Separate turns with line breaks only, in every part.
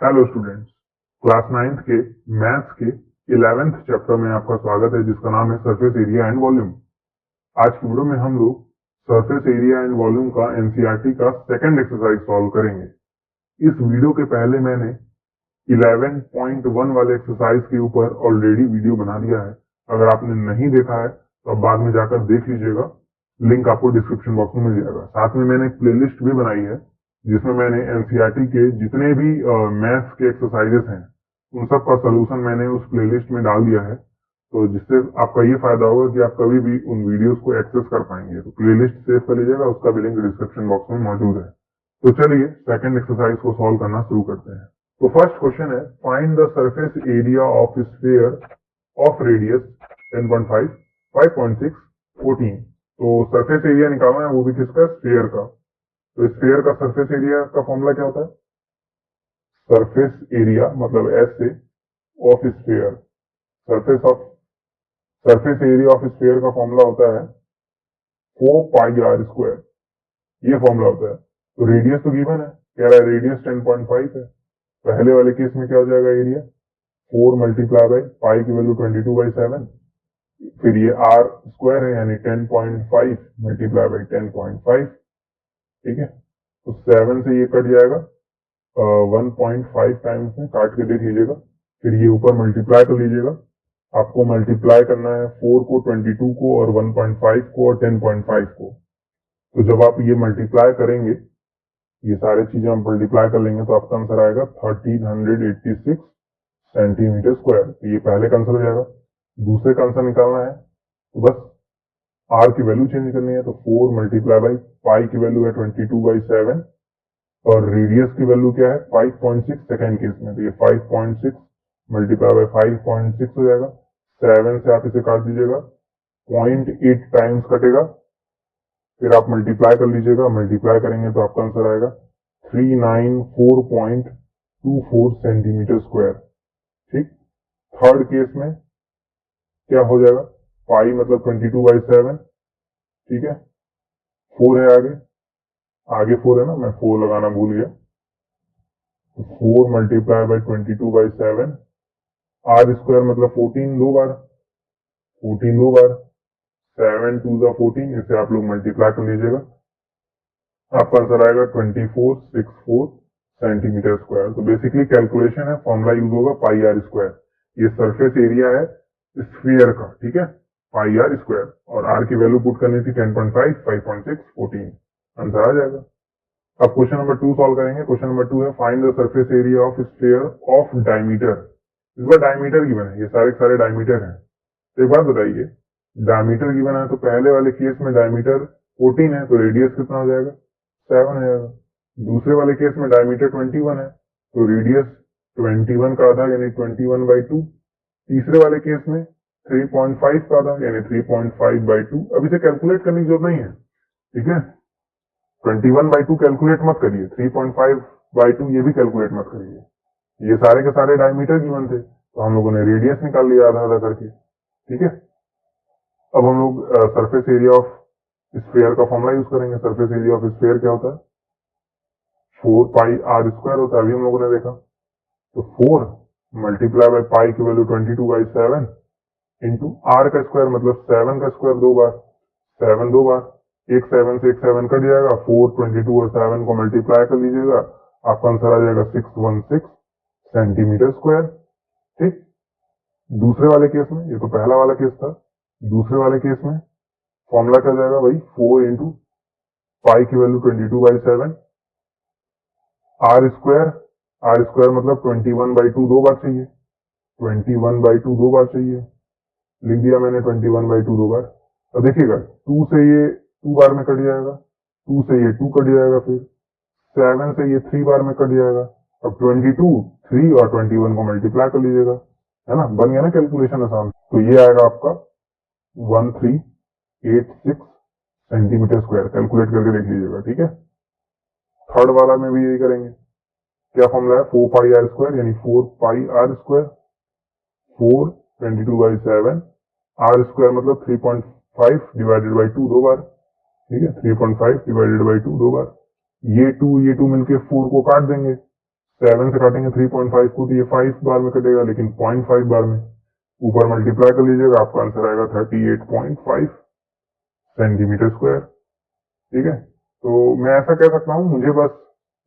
Hello students, class 9th के maths के 11th chapter में आपका स्वागत है, जिसका नाम है सरफेस एरिया एंड वॉल्यूम। आज की वीडियो में हम लोग सरफेस एरिया एंड वॉल्यूम का एनसीईआरटी का सेकंड एक्सरसाइज सॉल्व करेंगे। इस वीडियो के पहले मैंने 11.1 वाले एक्सरसाइज के ऊपर ऑलरेडी वीडियो बना दिया है। अगर आपने नहीं देखा है तो आप बाद में जाकर देख लीजिएगा, लिंक आपको डिस्क्रिप्शन बॉक्स में मिल जाएगा। साथ में मैंने एक प्लेलिस्ट भी बनाई है जिसमें मैंने एनसीईआरटी के जितने भी मैथ्स के एक्सरसाइजेस हैं उन सब का सोल्यूशन मैंने उस प्लेलिस्ट में डाल दिया है, तो जिससे आपका ये फायदा होगा कि आप कभी भी उन वीडियोस को एक्सेस कर पाएंगे। तो प्लेलिस्ट सेव कर लीजिएगा, उसका भी लिंक डिस्क्रिप्शन बॉक्स में मौजूद है। तो चलिए सेकंड एक्सरसाइज को सॉल्व करना शुरू करते हैं। तो फर्स्ट क्वेश्चन है, find the surface area of sphere of radius 10.5, 5.6, 14। तो सरफेस एरिया निकालना है, वो भी किसका? स्फीयर का। तो स्फीयर का सरफेस एरिया का फॉर्मूला क्या होता है? सरफेस एरिया मतलब एस से of sphere, surface area of sphere का फॉर्मूला होता है 4πr²। ये फॉर्मूला होता है। तो रेडियस तो गिवन है, कह रहा है रेडियस 10.5 है। पहले वाले केस में क्या हो जाएगा? एरिया 4 मल्टीप्लाई बाई पाई की वैल्यू 22/7, फिर ये आर स्क्वायर है यानी 10.5 मल्टीप्लाई बाई 10.5। ठीक है, तो 7 से ये कट जाएगा, 1.5 टाइम्स में काट के देख लीजिएगा, फिर ये ऊपर मल्टीप्लाई कर लीजिएगा। आपको मल्टीप्लाई करना है 4 को, 22 को, और 1.5 को, और 10.5 को। तो जब आप ये मल्टीप्लाई करेंगे, ये सारी चीजें हम मल्टीप्लाई कर लेंगे, तो आपका आंसर आएगा 1386 सेंटीमीटर स्क्वायर। तो ये पहले का आंसर हो जाएगा। दूसरे का आंसर निकालना है तो बस आर की वैल्यू चेंज करनी है। तो 4 मल्टीप्लाई बाई पाई की वैल्यू है 22/7 और रेडियस की वैल्यू क्या है? 5.6 सेकेंड केस में। तो ये 5.6 मल्टीप्लाई बाई 5.6 हो जाएगा। 7 से आप इसे काट दीजिएगा, 0.8 टाइम्स कटेगा, फिर आप मल्टीप्लाई कर लीजिएगा। मल्टीप्लाई करेंगे तो आपका आंसर आएगा 394.24 सेंटीमीटर स्क्वायर। ठीक, थर्ड केस में क्या हो जाएगा? पाई मतलब 22/7। ठीक है, 4 है आगे 4 है ना, मैं 4 लगाना भूल गया। 4 मल्टीप्लाई बाई 22/7, आर स्क्वायर मतलब 14 दो बार, 7 2 14, इसे आप लोग मल्टीप्लाई कर लीजिएगा। आपका आंसर आएगा 2464 सेंटीमीटर स्क्वायर। तो बेसिकली कैलकुलेशन है, फॉर्मूला यूज होगा पाई आर स्क्वायर। ये सरफेस एरिया है स्फीयर का, ठीक है, पाई आर स्क्वायर, और आर की वैल्यू पुट करनी थी 10.5, 5.6, 14। आंसर आ जाएगा। अब क्वेश्चन नंबर 2 सॉल्व करेंगे। क्वेश्चन नंबर 2 है, find the surface area of sphere of diameter. इस बार डायमीटर गिवन है, ये सारे डायमीटर हैं। तो एक बात बताइए, डायमीटर गिवन है तो पहले वाले केस में डायमीटर 14 है, तो रेडियस कितना हो जाएगा? 7 हो जाएगा। दूसरे वाले केस में डायमीटर 21 है, तो रेडियस 21 का आधा यानी 21/2। तीसरे वाले केस में 3.5 का आधा यानी 3.5/2। अब इसे कैलकुलेट करने की जरूरत नहीं है, ठीक है। 21/2 कैलकुलेट मत करिए, 3.5/2 ये भी कैलकुलेट मत करिए। ये सारे के सारे डायमीटर गिवन थे, तो हम लोगों ने रेडियस निकाल लिया आधा आधा करके, ठीक है। अब हम लोग सरफेस एरिया ऑफ स्फीयर का फॉर्मूला यूज करेंगे। सरफेस एरिया ऑफ स्फीयर क्या होता है? 4πr² होता है, अभी हम लोगों ने देखा। तो 4 मल्टीप्लाई बाई पाई की वैल्यू 22/7 इंटू आर का स्क्वायर मतलब 7 का स्क्वायर 2 बार, 7 2 बार, एक 7 से एक 7 कट जाएगा, 4, 22 और 7 को मल्टीप्लाई कर लीजिएगा, आपका आंसर आ जाएगा 616 सेंटीमीटर स्क्वायर। ठीक, दूसरे वाले केस में, ये तो पहला वाला केस था, दूसरे वाले केस में फॉर्मूला क्या जाएगा भाई? 4 इंटू पाई की वैल्यू 22/7 आर स्क्वायर मतलब 21/2 दो बार चाहिए, 21/2 दो बार चाहिए, लिख दिया मैंने 21/2 दो बार। अब देखिएगा 2 से ये 2 बार में कट जाएगा, 2 से ये 2 कट जाएगा, फिर 7 से ये 3 बार में कट जाएगा। अब 22, 3 और 21 को मल्टीप्लाई कर लीजिएगा, है ना, बन गया ना कैलकुलेशन आसान। तो ये आएगा आपका 1386 सेंटीमीटर स्क्वायर। कैलकुलेट करके देख लीजिएगा, ठीक है। थर्ड वाला में भी यही करेंगे। क्या फॉर्मूला है? 4πr² यानी 4πr², 4 22/7, आर स्क्वायर मतलब 3.5 डिवाइडेड बाई 2 दो बार, ठीक है, 3.5 डिवाइडेड बाई 2 दो बार। ये 2 मिलके 4 को काट देंगे, 7 से काटेंगे 3.5 को तो ये 5 बार में कटेगा, लेकिन 0.5 बार में। ऊपर मल्टीप्लाई कर लीजिएगा, आपका आंसर आएगा 38.5 सेंटीमीटर स्क्वायर। ठीक है, तो मैं ऐसा कह सकता हूँ, मुझे बस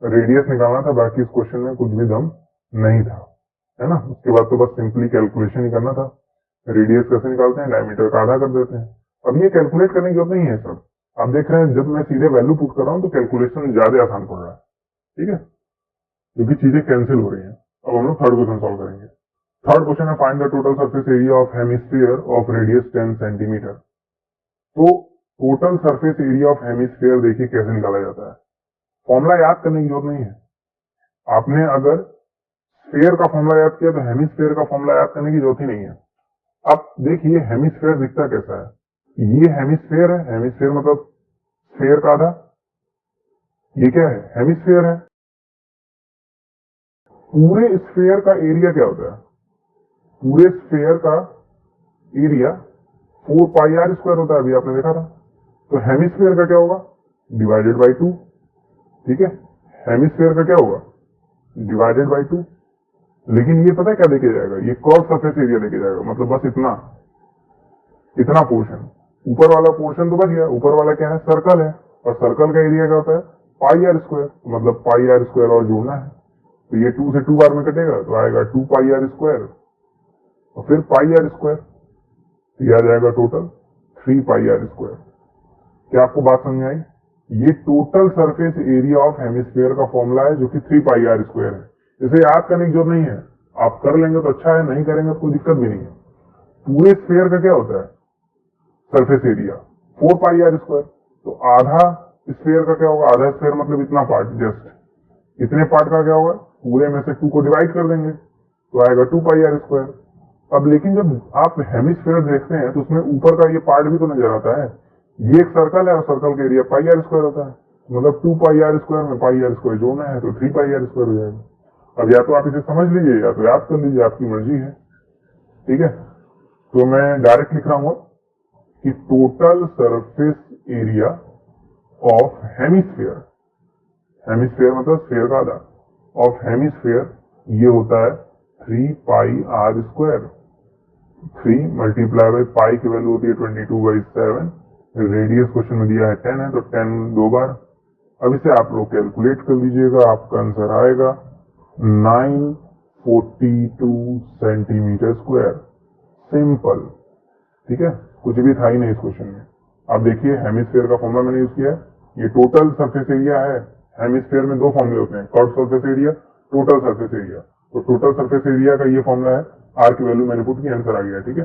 रेडियस निकालना था, बाकी इस क्वेश्चन में कुछ भी दम नहीं था, है ना। उसके बाद तो बस सिंपली कैलकुलेशन ही करना था। रेडियस कैसे निकालते हैं, डायमीटर का आधा कर देते हैं। अब ये कैलकुलेट करने की जरूरत नहीं है सब। आप देख रहे हैं जब मैं सीधे वैल्यू पुट कर रहा हूँ तो कैलकुलेशन ज्यादा आसान पड़ रहा है। ठीक है, क्योंकि चीजें कैंसिल हो रही हैं। अब हम लोग थर्ड क्वेश्चन सॉल्व करेंगे। थर्ड क्वेश्चन है, find the total surface area of hemisphere of radius 10 centimetre. तो total surface area of hemisphere देखिए कैसे निकाला जाता है। फॉर्मूला याद करने की जरूरत नहीं है। आपने अगर स्फीयर का फॉर्मूला याद किया तो हेमिस्फीयर का फॉर्मूला याद करने की जरूरत ही नहीं है। अब देखिए हेमिस्फीयर दिखता कैसा है। ये हेमिस्फीयर है, हेमिस्फीयर मतलब स्फीयर का आधा। ये क्या है, हेमिस्फीयर है। पूरे स्फीयर का एरिया क्या होता है, पूरे स्फीयर का एरिया 4 पाई आर स्क्वायर होता है, अभी आपने देखा था। तो हेमिस्फीयर का क्या होगा, डिवाइडेड बाई 2। ठीक है, हेमिस्फीयर का क्या होगा, डिवाइडेड बाई 2। लेकिन ये पता है क्या देखे जाएगा, ये कर्व सरफेस एरिया देखे जाएगा, मतलब बस इतना पोर्शन। ऊपर वाला पोर्शन तो बच गया। ऊपर वाला क्या है, सर्कल है, और सर्कल का एरिया क्या होता है, पाई आर स्क्वायर। मतलब पाई आर स्क्वायर और जोड़ना है, तो ये 2 से 2 बार में कटेगा तो आएगा 2 पाई आर स्क्वायर और फिर पाई आर स्क्वायर, तो यह आ जाएगा टोटल 3 पाई आर स्क्वायर। क्या आपको बात समझ आई? ये total surface area of hemisphere का फॉर्मूला है, जो कि 3 पाई आर स्क्वायर है। इसे याद करने की जरूरत नहीं है, आप कर लेंगे तो अच्छा है, नहीं करेंगे तो कोई दिक्कत भी नहीं है। पूरे स्फीयर का क्या होता है, surface area 4 pi are square. तो आधा स्फीयर का क्या होगा, आधा स्फीयर मतलब इतना पार्ट, जस्ट इतने पार्ट का क्या होगा, पूरे में से 2 को डिवाइड कर देंगे तो आएगा 2 पाई आर स्क्वायर। अब लेकिन जब आप हेमिस्फीयर देखते हैं तो उसमें ऊपर का ये पार्ट भी तो नजर आता है। ये एक सर्कल है और सर्कल का एरिया पाई आर स्क्वायर होता है, मतलब 2 पाई आर स्क्वायर में पाई आर स्क्वायर जोड़ना है तो 3 पाई आर स्क्वायर हो जाएगा। अब या तो आप इसे समझ लीजिए या तो याद कर लीजिए, आपकी मर्जी है। ठीक है, तो मैं डायरेक्ट लिख रहा हूं कि total surface area of hemisphere, hemisphere मतलब स्फीयर का आधा, ऑफ हेमिस्फीयर ये होता है 3 pi are square. 3 multiply by pi की वैल्यू होती है 22/7। रेडियस क्वेश्चन में दिया है 10 है, तो 10 2 बार। अब इसे आप लोग कैलकुलेट कर लीजिएगा, आपका आंसर आएगा 942 सेंटीमीटर स्क्वायर। सिंपल। ठीक है, कुछ भी था ही नहीं इस क्वेश्चन में। अब देखिए हेमिस्फीयर का फॉर्मूला मैंने यूज किया है, ये टोटल सरफेस एरिया है। हेमिस्फीयर में 2 फॉर्मूले होते हैं, curve surface area, total surface area. तो टोटल सरफेस एरिया का ये फॉर्मूला है, आर की वैल्यू मैंने पुट की, आंसर आ गया। ठीक है,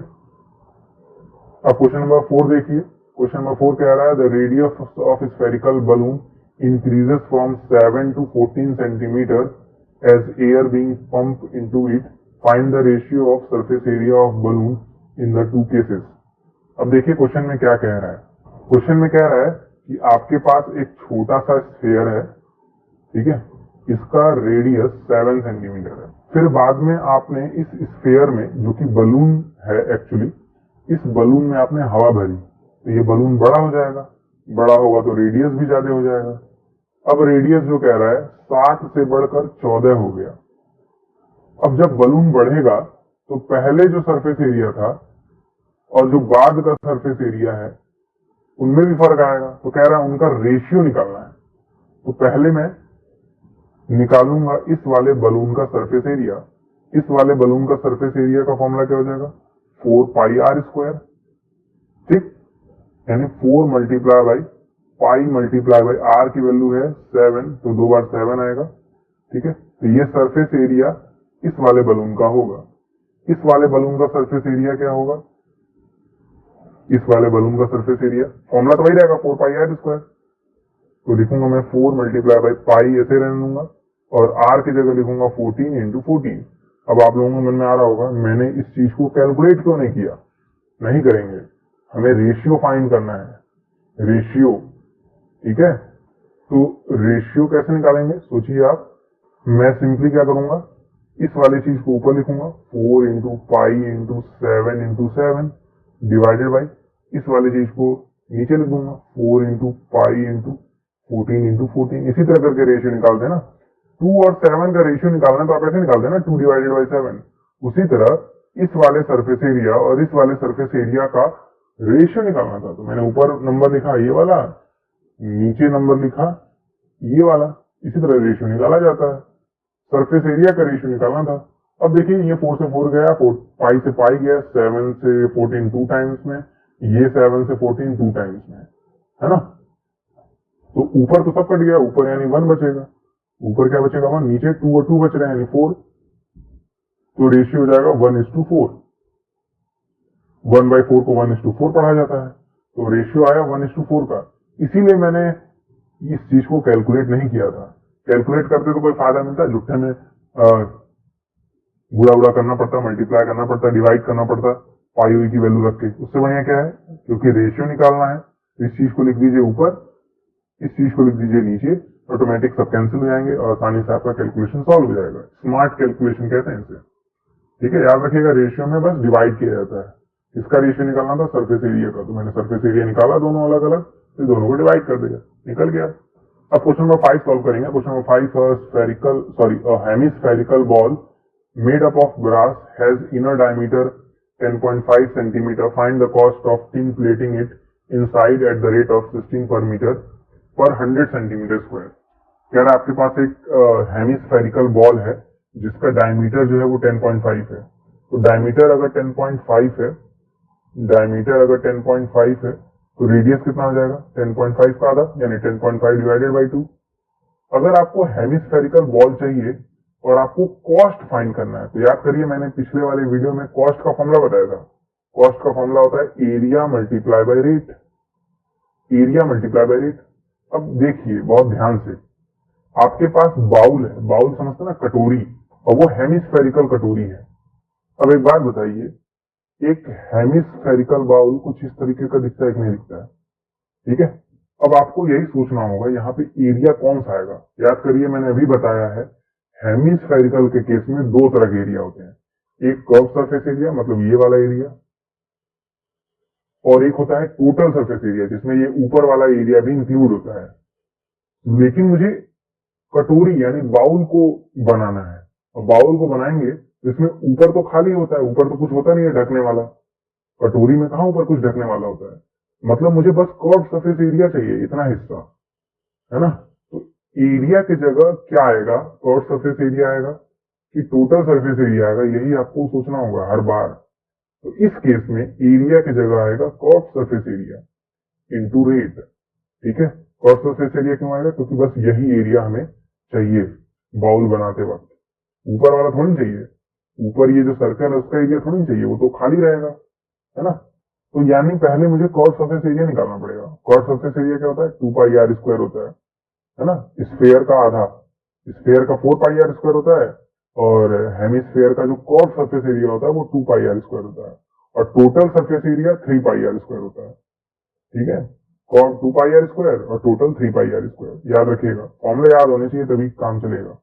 अब क्वेश्चन नंबर 4 देखिए। क्वेश्चन नंबर 4 कह रहा है, the radius of spherical balloon increases from 7 to 14 centimetre as air being pump into it. Find the ratio of surface area of balloon in the 2 cases. अब देखिए क्वेश्चन में क्या कह रहा है। क्वेश्चन में कह रहा है कि आपके पास एक छोटा सा स्फीयर है, ठीक है, इसका रेडियस 7 सेंटीमीटर है। फिर बाद में आपने इस स्फीयर में, जो कि बलून है एक्चुअली, इस बलून में आपने हवा भरी, तो ये बलून बड़ा हो जाएगा। बड़ा होगा तो रेडियस भी ज्यादा हो जाएगा। अब रेडियस जो कह रहा है 7 से बढ़कर 14 हो गया। अब जब बलून बढ़ेगा तो पहले जो सरफेस एरिया था और जो बाद का सरफेस एरिया है उनमें भी फर्क आएगा। तो कह रहा है उनका रेशियो निकालना है। तो पहले मैं निकालूंगा इस वाले बलून का सरफेस एरिया। इस वाले बलून का सरफेस एरिया का फॉर्मूला क्या हो जाएगा, 4 पाई आर स्क्वायर। ठीक, यानी 4 multiply by pi multiply by R की वैल्यू है 7, तो 2 बार 7 आएगा। ठीक है, तो ये सरफेस एरिया इस वाले बलून का होगा। इस वाले बलून का सरफेस एरिया क्या होगा, इस वाले बलून का सरफेस एरिया, फॉर्मूला तो वही रहेगा 4 पाई आर स्क्वायर। तो लिखूंगा मैं 4 मल्टीप्लाई बाई पाई, ऐसे रहने दूंगा, और आर की जगह लिखूंगा 14 इंटू 14। अब आप लोगों को मन में आ रहा होगा मैंने इस चीज को कैलकुलेट क्यों नहीं किया। नहीं करेंगे, हमें रेशियो फाइंड करना है, रेशियो। ठीक है, तो रेशियो कैसे निकालेंगे सोचिए आप। मैं सिंपली क्या करूंगा, इस वाली चीज को ऊपर लिखूंगा 4 into pi into 7 into 7 divided by इस वाली चीज को नीचे लिख दूंगा 4 इंटू पाई इंटू 14 इंटू 14। इसी तरह करके रेशियो निकालते हैं ना। 2 और 7 का रेशियो निकालना तो आप ऐसे निकालते हैं ना, 2 डिवाइडेड बाई 7। उसी तरह इस वाले सरफेस एरिया और इस वाले सरफेस एरिया का रेशियो निकालना था। तो मैंने ऊपर नंबर लिखा ये वाला, नीचे नंबर लिखा ये वाला। इसी तरह रेशियो निकाला जाता है, सरफेस एरिया का रेशियो निकालना था। अब देखिए ये 4 से 4 गया, पाई से पाई गया, 7 से 14 2 टाइम्स में, ये 7 से 14 2 टाइम्स में, है ना। तो ऊपर तो सब कट गया, ऊपर यानी 1 बचेगा। ऊपर क्या बचेगा 1, नीचे 2 और 2 बच रहे हैं यानी 4। तो रेशियो हो जाएगा 1:4। 1/4 को 1:4 पढ़ा जाता है, तो रेशियो आया 1:4 का। इसीलिए मैंने इस चीज को कैलकुलेट नहीं किया था। कैलकुलेट करते तो कोई फायदा मिलता, जुट्ठे में गुड़ा उड़ा करना पड़ता, मल्टीप्लाई करना पड़ता, डिवाइड करना पड़ता पाई हुई की वैल्यू रख के। उससे बढ़िया क्या है, क्योंकि रेशियो निकालना है, इस चीज को लिख दीजिए ऊपर, इस चीज को लिख दीजिए नीचे, ऑटोमेटिक सब कैंसिल हो जाएंगे और आसानी से आपका कैलकुलेशन सॉल्व हो जाएगा। स्मार्ट कैलकुलेशन कहते हैं इसे। ठीक है, याद रखिएगा रेशियो में बस डिवाइड किया जाता है। इसका रेशियो निकालना था सरफेस एरिया का, तो मैंने सरफेस एरिया निकाला दोनों अलग अलग, फिर दोनों को डिवाइड कर दिया, निकल गया। अब क्वेश्चन नंबर 5 सॉल्व करेंगे। Question number 5, hemispherical ball made up of brass has inner diameter 10.5 centimeter. Find the cost of tin plating it inside at the rate of 16 per meter per 100 centimeter square. कह रहा है आपके पास एक hemispherical ball है जिसका diameter जो है वो 10.5 है। तो डायमीटर अगर 10.5 है, डायमीटर अगर 10.5 है तो रेडियस कितना हो जाएगा, 10.5 का आधा यानी 10.5 डिवाइडेड बाई 2। अगर आपको हेमिस्फेरिकल बॉल चाहिए और आपको कॉस्ट फाइंड करना है, तो याद करिए मैंने पिछले वाले वीडियो में कॉस्ट का फॉर्मूला बताया था। कॉस्ट का फॉर्मूला होता है area multiply by rate, area multiply by rate. अब देखिए बहुत ध्यान से, आपके पास बाउल है, बाउल समझते ना, कटोरी, और वो हेमिस्फेरिकल कटोरी है। अब एक बात बताइए, एक हेमिस्फेरिकल बाउल कुछ इस तरीके का दिखता है कि नहीं दिखता है, ठीक है। अब आपको यही सोचना होगा यहाँ पे एरिया कौन सा आएगा। याद करिए मैंने अभी बताया है, हेमिस्फेरिकल के केस में 2 तरह के एरिया होते हैं, एक कर्व सरफेस एरिया मतलब ये वाला एरिया, और एक होता है टोटल सरफेस एरिया जिसमें ये ऊपर वाला एरिया भी इंक्लूड होता है। लेकिन मुझे कटोरी यानी बाउल को बनाना है, और बाउल को बनाएंगे इसमें ऊपर तो खाली होता है, ऊपर तो कुछ होता नहीं है ढकने वाला। कटोरी में कहां ऊपर कुछ ढकने वाला होता है, मतलब मुझे बस कर्व सरफेस एरिया चाहिए, इतना हिस्सा, है ना। तो एरिया की जगह क्या आएगा, कर्व सरफेस एरिया आएगा कि टोटल सरफेस एरिया आएगा, यही आपको सोचना होगा हर बार। तो इस केस में एरिया की जगह आएगा curve surface area into rate. ठीक है, कर्व सरफेस एरिया क्यों आएगा, क्योंकि बस यही एरिया हमें चाहिए बाउल बनाते वक्त, ऊपर वाला थोड़ी चाहिए। ऊपर ये जो सर्कल है उसका एरिया थोड़ी चाहिए, वो तो खाली रहेगा, है ना। तो यानी पहले मुझे कर्व सरफेस एरिया निकालना पड़ेगा। कर्व सरफेस एरिया क्या होता है, 2πr² होता है ना। स्फेयर का आधा, स्फेयर का 4πr² होता है, और हेमिस्फेयर का जो कर्व सरफेस एरिया होता है वो 2πr² होता है, और टोटल सरफेस एरिया 3πr² होता है। ठीक है, कर्व 2πr² और टोटल 3πr²। याद रखिएगा, फॉर्मूले याद होने चाहिए तभी काम चलेगा।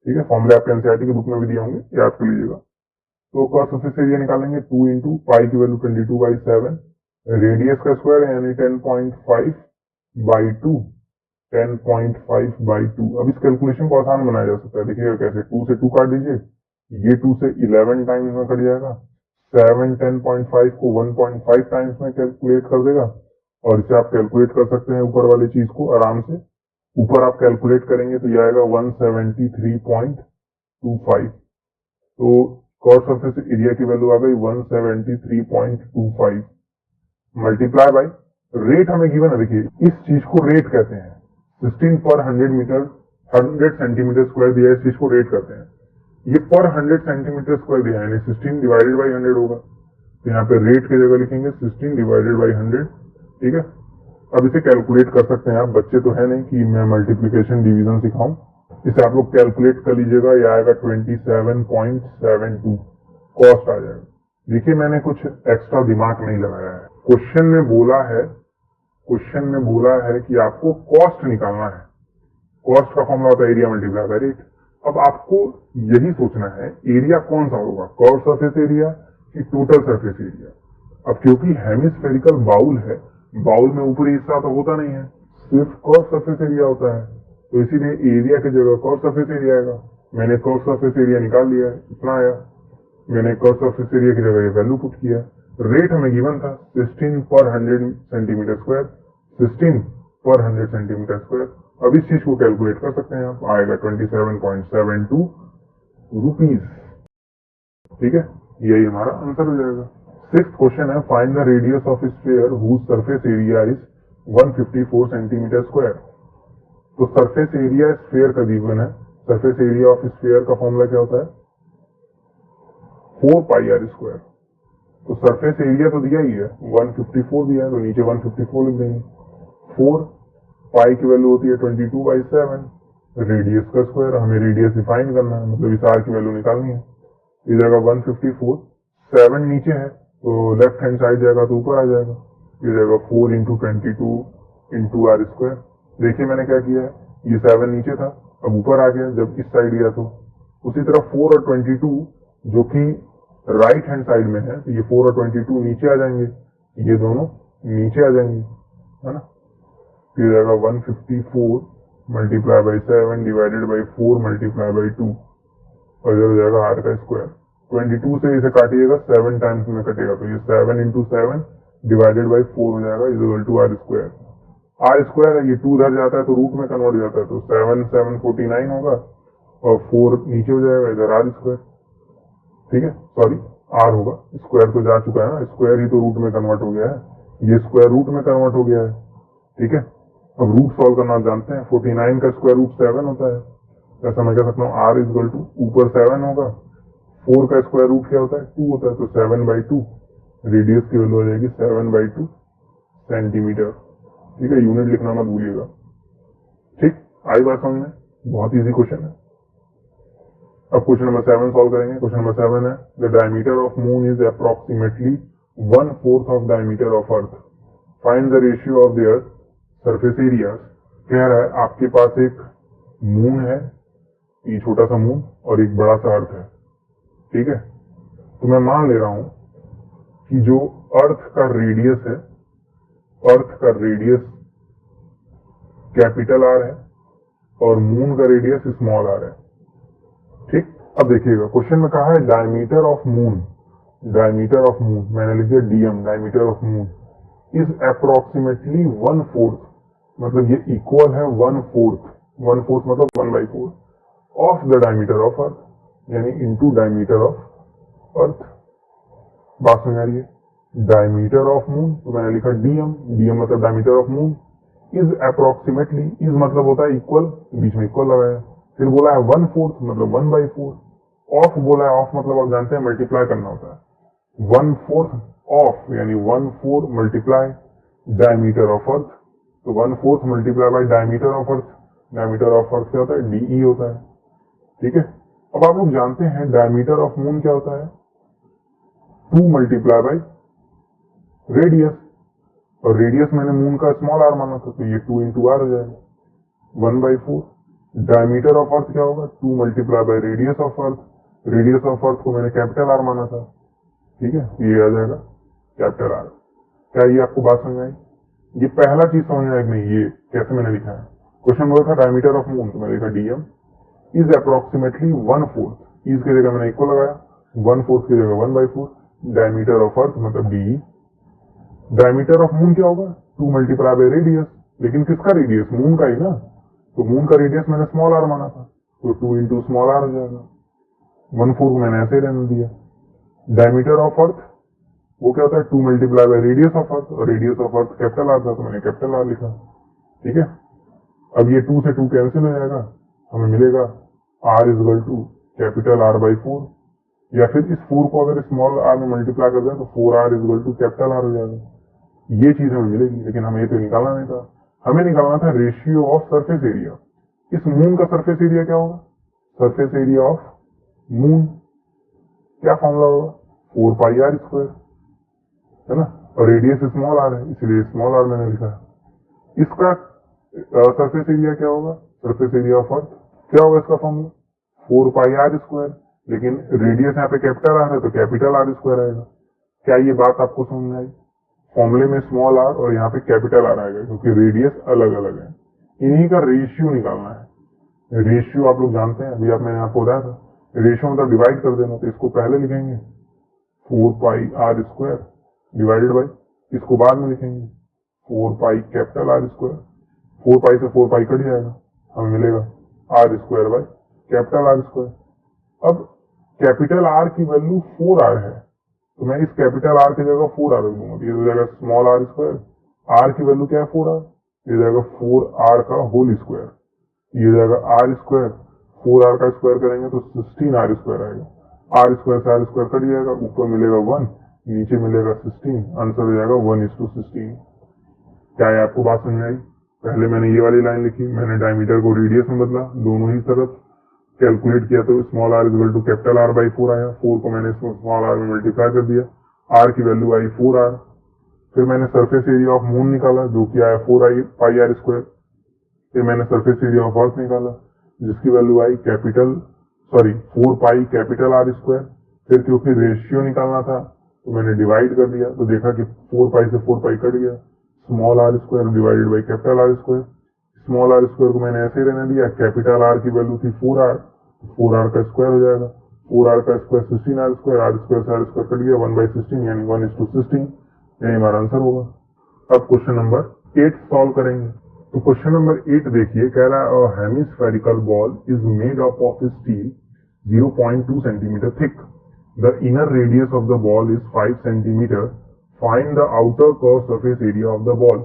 ठीक है, फॉर्मूले आपके एनसीईआरटी की बुक में भी दिए होंगे, याद कर लीजिएगा। तो कर्व सरफेस एरिया निकालेंगे, 2 इंटू पाई की वैल्यू 22/7, रेडियस का स्क्वायर यानी 10.5/2, 10.5/2। अब इस कैलकुलेशन को आसान बनाया जा सकता है, देखिएगा कैसे। 2 से 2 काट दीजिए, ये 2 से 11 टाइम्स में कट जाएगा, 7 10.5 को 1.5 टाइम्स में कैलकुलेट कर देगा, और इसे आप कैलकुलेट कर सकते हैं ऊपर वाली चीज को आराम से। ऊपर आप कैलकुलेट करेंगे तो ये आएगा 173.25। तो कर्व सरफेस एरिया की वैल्यू आ गई 173.25 मल्टीप्लाई बाई रेट हमें गिवन है। देखिए इस चीज को रेट कहते हैं, 16 पर 100 सेंटीमीटर स्क्वायर दिया है, इस चीज को रेट करते हैं। ये पर 100 सेंटीमीटर स्क्वायर दिया है, यानी 16 डिवाइडेड बाई 100 होगा। तो यहाँ पे रेट की जगह लिखेंगे 16 डिवाइडेड बाई 100। ठीक है, अब इसे कैलकुलेट कर सकते हैं आप, बच्चे तो है नहीं कि मैं मल्टीप्लीकेशन डिवीजन सिखाऊं। इसे आप लोग कैलकुलेट कर लीजिएगा, यह आएगा 27.72 कॉस्ट आ जाएगा। देखिए मैंने कुछ एक्स्ट्रा दिमाग नहीं लगाया है, क्वेश्चन में बोला है कि आपको कॉस्ट निकालना है। कॉस्ट का फॉर्मूला होता है एरिया मल्टीप्लाई बाय रेट। अब आपको यही सोचना है एरिया कौन सा होगा, कर्व सरफेस एरिया कि टोटल सरफेस एरिया। अब क्योंकि हेमिस्फेरिकल बाउल है, बाउल में ऊपरी हिस्सा तो होता नहीं है, सिर्फ कर्व सरफेस एरिया होता है। तो इसीलिए एरिया की जगह कॉस सरफेस एरिया आएगा। मैंने कॉस सरफेस एरिया निकाल लिया है, इतना आया। मैंने कॉस सरफेस एरिया की जगह ये वैल्यू पुट किया। रेट हमें गिवन था 16 पर 100 सेंटीमीटर स्क्वायर, 16 पर 100 सेंटीमीटर स्क्वायर। अब इस चीज को कैलकुलेट कर सकते हैं आप, आएगा 27.72 रुपीज। ठीक है, यही हमारा आंसर हो जाएगा। सिक्स्थ क्वेश्चन है, find the radius of sphere whose surface area is 154 centimetre square. तो सरफेस एरिया स्फीयर का गिवन है। सरफेस एरिया ऑफ स्फीयर का फॉर्मूला क्या होता है? 4 पाई आर स्क्वायर। तो सरफेस एरिया तो दिया ही है, 154 दिया है, तो नीचे 154 लिख देंगे। 4 पाई की वैल्यू होती है 22/7, रेडियस का स्क्वायर। हमें रेडियस डिफाइन करना है, मतलब इस आर की वैल्यू निकालनी है। इस जगह 154, 7 नीचे है तो लेफ्ट हैंड साइड जाएगा तो ऊपर आ जाएगा। इस जगह 4 इंटू 22 इंटू आर स्क्वायर। देखिए मैंने क्या किया है, ये 7 नीचे था, अब ऊपर आ गया जब इस साइड गया तो। उसी तरह 4 और 22 जो कि राइट हैंड साइड में है, तो ये 4 और 22 नीचे आ जाएंगे, ये दोनों नीचे आ जाएंगे, है ना। फिर जाएगा 154 multiply by 7 divided by 4 multiply by 2, और इधर हो जाएगा आर का स्क्वायर। 22 से इसे काटिएगा 7 टाइम्स में कटेगा, तो ये 7 इंटू 7 डिवाइडेड बाई 4 हो जाएगा, is equal to R square. R square है, ये 2 उधर जाता है तो रूट में कन्वर्ट हो जाता है, तो 7 होगा और 4 नीचे हो जाएगा, इधर आर स्क्वायर। ठीक है, सॉरी आर होगा, स्क्वायर तो जा चुका है ना, स्क्वायर ही तो रूट में कन्वर्ट हो गया है, ये स्क्वायर रूट में कन्वर्ट हो गया है। ठीक है, अब रूट सॉल्व करना आप जानते हैं, 49 का स्क्वायर रूट 7 होता है। ऐसा मैं कह सकता हूँ आर इज इक्वल टू ऊपर 7 होगा, 4 का स्क्वायर रूट क्या होता है? 2 होता है, तो 7/2 रेडियस की वैल्यू हो जाएगी 7/2 सेंटीमीटर। ठीक है, यूनिट लिखना मत भूलिएगा। ठीक, आई बात समझ में? बहुत इजी क्वेश्चन है। अब क्वेश्चन नंबर 7 सॉल्व करेंगे। क्वेश्चन नंबर 7 है, the diameter of moon is approximately 1/4 of diameter of earth. Find the ratio of their surface areas. कह रहा है आपके पास एक मून है, ये छोटा सा मून, और एक बड़ा सा अर्थ है। ठीक है, तो मैं मान ले रहा हूं कि जो अर्थ का रेडियस है, अर्थ का रेडियस कैपिटल आर है और मून का रेडियस स्मॉल आर है। ठीक, अब देखिएगा क्वेश्चन में कहा है diameter of moon, diameter of moon मैंने लिख दिया DM, diameter of moon is approximately 1/4, मतलब ये इक्वल है 1/4, 1/4 मतलब 1/4 of the diameter of earth, यानी इनटू डायमीटर ऑफ अर्थ। बात समझ आ रही है? डायमीटर ऑफ मून तो मैंने लिखा डीएम, डीएम मतलब diameter of moon, is approximately, is मतलब होता है इक्वल, बीच में इक्वल लगाया, फिर बोला है 1/4 मतलब 1/4, ऑफ बोला है, ऑफ मतलब आप जानते हैं मल्टीप्लाई करना होता है, 1/4 ऑफ यानी 1/4 मल्टीप्लाई डायमीटर ऑफ अर्थ, तो 1/4 multiply by diameter of earth, diameter of earth क्या होता है? डीई होता है। ठीक है, अब आप लोग जानते हैं डायमीटर ऑफ मून क्या होता है? 2 मल्टीप्लाई बाय रेडियस, और रेडियस मैंने मून का स्मॉल आर माना था, तो ये 2 इंटू आर हो जाएगा, 1/4। डायमीटर ऑफ अर्थ क्या होगा? 2 multiply by radius of earth, radius of अर्थ को मैंने कैपिटल आर माना था। ठीक है, ये आ जाएगा कैपिटल आर। क्या ये आपको बात समझ आई? ये पहला चीज समझ में आई नहीं, ये कैसे मैंने लिखा है? क्वेश्चन बोला था डायमीटर ऑफ मून, तो मैंने लिखा डीएम इज अप्रोक्सीमेटली 1/4, इज की जगह मैंने इक्वल लगाया, 1/4 की जगह 1/4, डायमीटर ऑफ अर्थ मतलब डीई। डायमीटर ऑफ मून क्या होगा? 2 मल्टीप्लाई बाय रेडियस, लेकिन किसका रेडियस? मून का ही ना, तो मून का रेडियस मैंने स्मॉल आर माना था, तो 2 इंटू स्मॉल आर हो जाएगा, 1/4 को मैंने ऐसे रहने दिया। डायमीटर ऑफ अर्थ वो क्या होता है? 2 multiply by radius of earth, और radius of earth capital R था, तो मैंने कैपिटल आर लिखा। ठीक है, अब ये 2 से 2 कैंसिल हो जाएगा, हमें मिलेगा R is equal to capital R/4, या फिर इस 4 को अगर स्मॉल आर में मल्टीप्लाई कर दें तो 4R is equal to capital R हो जाएगा। ये चीज हमें मिलेगी, लेकिन हमें ये तो निकालना नहीं था, हमें निकालना था रेशियो ऑफ सरफेस एरिया। इस मून का सरफेस एरिया क्या होगा? सरफेस एरिया ऑफ मून क्या फॉर्मूला होगा? 4 पाई आर स्क्वायर, है ना, और रेडियस स्मॉल आर है, इसलिए स्मॉल आर मैंने लिखा है। इसका सरफेस एरिया क्या होगा? सरफेस एरिया ऑफ अर्थ क्या होगा इसका फॉर्मूला? 4 पाई आर स्क्वायर, लेकिन रेडियस यहाँ पे कैपिटल आर है तो कैपिटल आर स्क्वायर आएगा। क्या ये बात आपको समझ में आई? फॉर्मूले में स्मॉल आर और यहाँ पे कैपिटल आर आएगा, क्योंकि रेडियस अलग अलग है। इन्हीं का रेशियो निकालना है। रेशियो आप लोग जानते हैं, अभी मैंने आपको बताया था, रेशियो मतलब डिवाइड कर देना। तो इसको पहले लिखेंगे 4 pi are square divided by, इसको बाद में लिखेंगे 4 pi capital R square. 4 pi से 4 पाई कट जाएगा, हमें मिलेगा R square by capital R square. अब कैपिटल आर की वैल्यू 4 आर है, तो मैं इस कैपिटल आर की जगह 4 आर रख दूंगा, ये हो जाएगा स्मॉल आर स्क्वायर। आर की वैल्यू क्या है 4 आर, ये जाएगा 4 आर का होल स्क्वायर, ये जाएगा आर स्क्वायर। 4 आर का स्क्वायर करेंगे तो 16 आर स्क्वायर आएगा। आर स्क्वायर से आर स्क्वायर कट जाएगा, ऊपर मिलेगा 1, नीचे मिलेगा 16, आंसर हो जाएगा 1:16। क्या है आपको बात समझ में आई? पहले मैंने ये वाली लाइन लिखी, मैंने डायमीटर को रेडियस में बदला, दोनों ही तरफ कैलकुलेट किया तो small R equal to capital R by 4 आया। 4 को मैंने स्मॉल आर में मल्टीप्लाई कर दिया, आर की वैल्यू आई 4 आर। फिर मैंने सरफेस एरिया ऑफ मून निकाला जो कि आया 4 पाई आर स्क्वायर। फिर मैंने सरफेस एरिया ऑफ अर्थ निकाला जिसकी वैल्यू आई 4 पाई कैपिटल आर स्क्वायर। फिर क्योंकि रेशियो निकालना था तो मैंने डिवाइड कर दिया, तो देखा कि 4 पाई से 4 पाई कट गया, small R square divided by capital R square. Small R square को मैंने ऐसे ही रहने दिया, कैपिटल आर की वैल्यू थी 4 आर, 4 आर का स्क्वायर हो जाएगा, 4 आर का square 16 R square, R square से आर स्क्वायर कट गया, 1/16 यानी 1:16, यही हमारा आंसर होगा। अब क्वेश्चन नंबर 8 सॉल्व करेंगे। तो क्वेश्चन नंबर 8 देखिए, कह रहा है hemispherical ball is made up of steel 0.2 centimetre thick, the inner radius of the ball is 5 centimetre, find the outer curve surface area of the ball.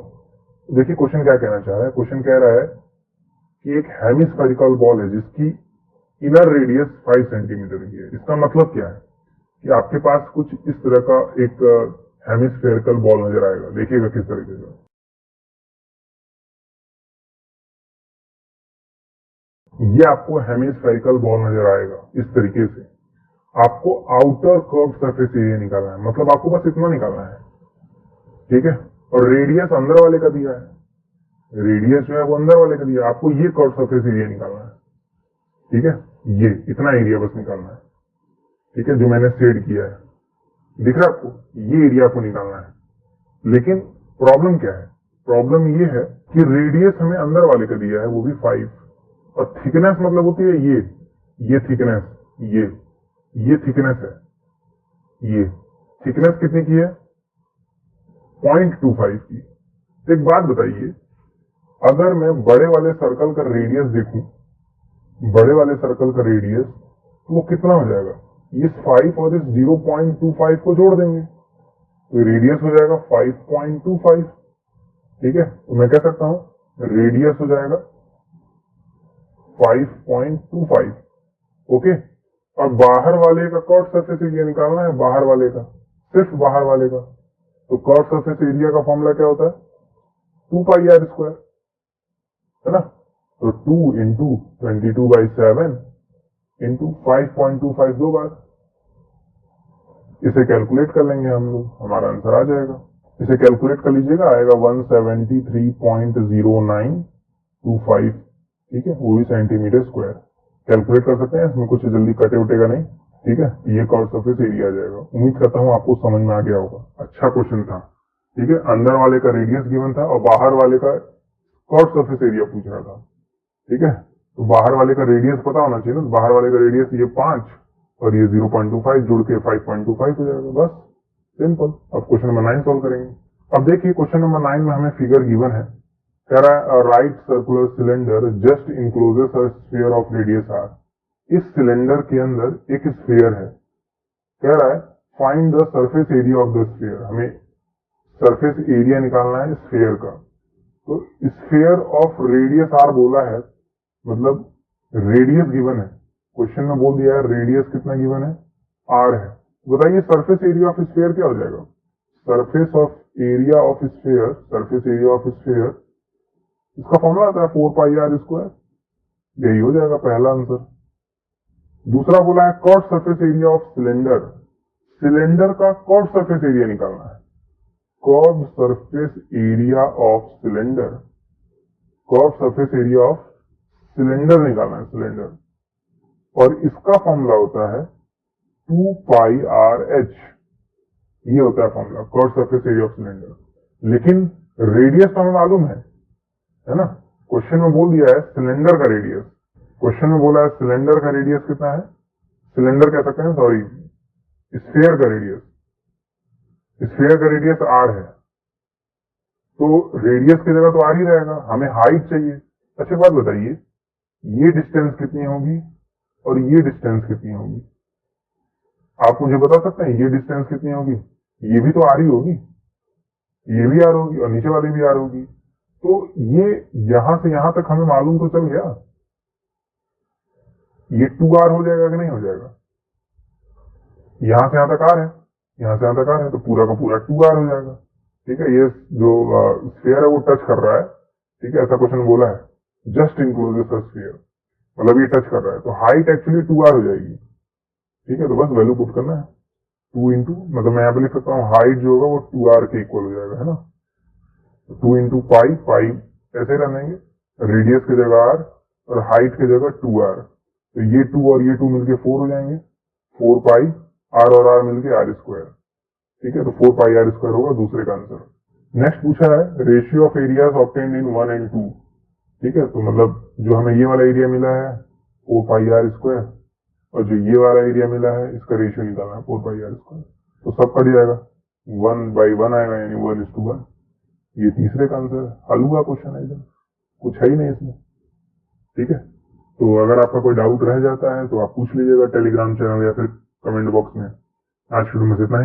देखिए question क्या कहना चाह रहा है, क्वेश्चन कह रहा है कि एक हेमिस्फेरिकल बॉल है जिसकी इनर रेडियस 5 सेंटीमीटर की है। इसका मतलब क्या है कि आपके पास कुछ इस तरह का एक हेमिस्फेरिकल बॉल नजर आएगा, देखिएगा किस तरीके से। ये आपको हेमिस्फेरिकल बॉल नजर आएगा इस तरीके से। आपको आउटर कर्व सरफेस एरिया निकालना है, मतलब आपको बस इतना निकालना है, ठीक है। और रेडियस अंदर वाले का दिया है, रेडियस जो है वो अंदर वाले का दिया है, आपको ये कर्व सरफेस एरिया निकालना है, ठीक है। ये इतना एरिया बस निकालना है, ठीक है, जो मैंने शेड किया है, दिख रहा है आपको, ये एरिया आपको निकालना है। लेकिन प्रॉब्लम क्या है, प्रॉब्लम ये है कि रेडियस हमें अंदर वाले का दिया है, वो भी 5, और थिकनेस मतलब होती है ये थिकनेस, ये थिकनेस है, ये थिकनेस कितनी की है 0.25 की। तो एक बात बताइए, अगर मैं बड़े वाले सर्कल का रेडियस देखूं, बड़े वाले सर्कल का रेडियस, तो वो कितना हो जाएगा, इस 5 और इस 0.25 को जोड़ देंगे तो रेडियस हो जाएगा 5.25, ठीक है। तो मैं कह सकता हूं रेडियस हो जाएगा 5.25, ओके। और बाहर वाले का कॉट सरफेस एरिया निकालना है, बाहर वाले का, सिर्फ बाहर वाले का। तो कॉट सरफेस एरिया का फॉर्मूला क्या होता है 2 पाई आर स्क्वायर, है ना। तो 2 इंटू 22/7 इंटू 5.25 दो बार, इसे कैलकुलेट कर लेंगे हम लोग, हमारा आंसर आ जाएगा। इसे कैलकुलेट कर लीजिएगा, आएगा 173.0925, ठीक है, वो भी सेंटीमीटर स्क्वायर। कैलकुलेट कर सकते हैं, इसमें कुछ जल्दी कटे उटेगा नहीं, ठीक है। ये कर्व सरफेस एरिया आ जाएगा। उम्मीद करता हूँ आपको समझ में आ गया होगा, अच्छा क्वेश्चन था, ठीक है। अंदर वाले का रेडियस गिवन था और बाहर वाले का कर्व सरफेस एरिया पूछ रहा था, ठीक है। तो बाहर वाले का रेडियस पता होना चाहिए ना, बाहर वाले का रेडियस ये 5 और ये 0.25 जुड़ के 5.25 हो जाएगा, बस सिंपल। अब क्वेश्चन नंबर 9 सॉल्व करेंगे। अब देखिए क्वेश्चन नंबर 9 में हमें फिगर गिवन है, कह रहा है right circular cylinder just encloses a sphere of radius r. इस सिलेंडर के अंदर एक स्फीयर है, कह रहा है find the surface area of the sphere. हमें सरफेस एरिया निकालना है स्फीयर का। तो स्फीयर ऑफ रेडियस आर बोला है, मतलब रेडियस गिवन है, क्वेश्चन में बोल दिया है रेडियस कितना गिवन है आर है। बताइए सरफेस एरिया ऑफ स्फीयर क्या हो जाएगा, surface of area of sphere, surface area of sphere, इसका फॉर्मूला आता है 4 पाई आर स्क्वायर, यही हो जाएगा पहला आंसर। दूसरा बोला है curved surface area of cylinder, cylinder का कॉट सरफेस एरिया निकालना है, curved surface area of cylinder, curved surface area of cylinder निकालना है, सिलेंडर, और इसका फॉर्मूला होता है 2 पाई आर एच, ये होता है formula curved surface area of cylinder. लेकिन रेडियस तो हमें मालूम है ना, क्वेश्चन में बोल दिया है सिलेंडर का रेडियस, क्वेश्चन में बोला है सिलेंडर का रेडियस कितना है, सिलेंडर कह सकते हैं, सॉरी, स्फीयर का रेडियस, स्फीयर का रेडियस आर है, तो रेडियस की जगह तो आर ही रहेगा, हमें हाइट चाहिए। अच्छा बात बताइए, ये डिस्टेंस कितनी होगी और ये डिस्टेंस कितनी होगी? आप मुझे बता सकते हैं ये डिस्टेंस कितनी होगी? ये भी तो आर ही होगी, ये भी आर होगी और नीचे वाली भी आर होगी। तो ये यहां से यहां तक हमें मालूम तो चल गया, ये 2r हो जाएगा कि नहीं हो जाएगा? यहां से यहां तक आर है, यहां से यहां तक आर है, तो पूरा का पूरा 2r हो जाएगा। ठीक है, ये जो स्फीयर है वो टच कर रहा है, ठीक है, ऐसा क्वेश्चन बोला है, जस्ट इनक्लोज द स्फीयर, मतलब ये टच कर रहा है, तो हाइट एक्चुअली 2r हो जाएगी। ठीक है, तो बस वैल्यू पुट करना है, 2 इंटू, मतलब मैं यहाँ पे लिख सकता हूँ हाइट जो होगा वो 2r के इक्वल हो जाएगा, है ना, 2 इंटू पाई, पाई ऐसे रह देंगे, रेडियस की जगह r और हाइट की जगह 2r, तो ये 2 और ये 2 मिलके 4 हो जाएंगे, 4 पाई r और r मिलके r स्क्वायर। ठीक है, तो 4 पाई r स्क्वायर होगा दूसरे का आंसर। नेक्स्ट पूछा है ratio of areas obtained in 1 and 2। ठीक है, तो मतलब जो हमें ये वाला एरिया मिला है 4 पाई r स्क्वायर, और जो ये वाला एरिया मिला है इसका रेशियो निकालना है 4 पाई r स्क्वायर, तो सब कट जाएगा, 1/1 आएगा, यानी 1:1। ये तीसरे का आंसर है, हल हुआ क्वेश्चन एकदम, कुछ है ही नहीं इसमें। ठीक है, तो अगर आपका कोई डाउट रह जाता है तो आप पूछ लीजिएगा टेलीग्राम चैनल या फिर कमेंट बॉक्स में। आज वीडियो में इतना ही।